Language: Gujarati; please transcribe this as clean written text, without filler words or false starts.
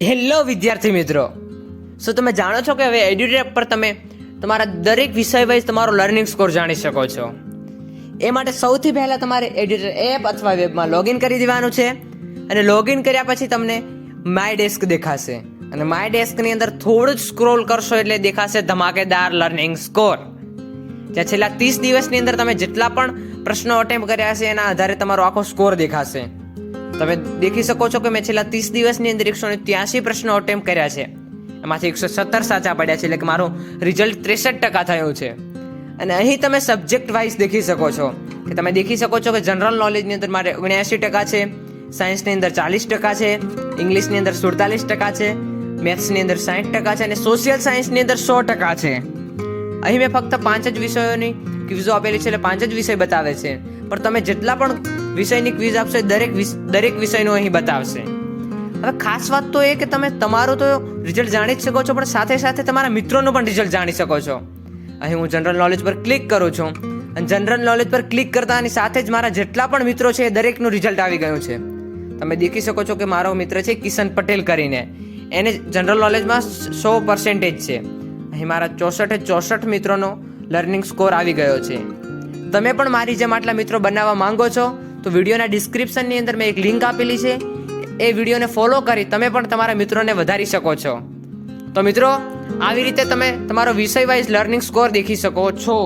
હેલો વિદ્યાર્થી મિત્રો, શું તમે જાણો છો કે હવે એડ્યુટેક પર તમે તમારા દરેક વિષય વાઇઝ તમારો લર્નિંગ સ્કોર જાણી શકો છો? એ માટે સૌથી પહેલાં તમારે એડ્યુટેક એપ અથવા વેબમાં લોગિન કરી દેવાનું છે અને લોગિન કર્યા પછી તમને માય ડેસ્ક દેખાશે અને માય ડેસ્કની અંદર થોડું જ સ્ક્રોલ કરશો એટલે દેખાશે ધમાકેદાર લર્નિંગ સ્કોર. જ્યાં છેલ્લા 30 દિવસની અંદર તમે જેટલા પણ પ્રશ્નો અટેમ્પ કર્યા છે એના આધારે તમારો આખો સ્કોર દેખાશે. તમે દેખી શકો છો કે મેં છેલ્લા 30 દિવસની અંદર 183 પ્રશ્નો અટેમ્પ કર્યા છે, એમાંથી 117 સાચા પડ્યા છે, એટલે કે મારું રિઝલ્ટ 63% થયું છે. અને અહીં તમે સબ્જેક્ટ વાઇઝ દેખી શકો છો કે તમે દેખી શકો છો કે જનરલ નોલેજની અંદર મારે 79% છે, સાયન્સની અંદર 40% છે, ઇંગ્લિશની અંદર 47% છે, મેથ્સની અંદર 60% છે અને સોશિયલ સાયન્સની અંદર 100% છે. અહીં મેં ફક્ત 5 જ વિષયોની ક્વિઝો આપેલી છે, એટલે 5 જ વિષય બતાવે છે, પણ તમે જેટલા પણ વિષયની ક્વિઝ આપશો દરેક વિષયનું અહીં બતાવશે. હવે ખાસ વાત તો એ કે તમે તમારું તો રિઝલ્ટ જાણી જ શકો છો, પણ સાથે સાથે તમારા મિત્રોનું પણ રિઝલ્ટ જાણી શકો છો. અહીં હું જનરલ નોલેજ પર ક્લિક કરું છું અને જનરલ નોલેજ પર ક્લિક કરતાની સાથે જ મારા જેટલા પણ મિત્રો છે એ દરેકનું રિઝલ્ટ આવી ગયું છે. તમે દેખી શકો છો કે મારો મિત્ર છે કિશન પટેલ કરીને, એને જનરલ નોલેજમાં 100% છે. અહીં મારા 64 મિત્રોનો લર્નિંગ સ્કોર આવી ગયો છે. તમે પણ મારી જેમ આટલા મિત્રો બનાવવા માંગો છો તો વિડીયોના ડિસ્ક્રિપ્શનની અંદર મેં એક લિંક આપેલી છે, એ વિડીયોને ફોલો કરી તમે પણ તમારા મિત્રોને વધારી શકો છો. તો મિત્રો, આવી રીતે તમે તમારો વિષય વાઇઝ લર્નિંગ સ્કોર દેખી શકો છો.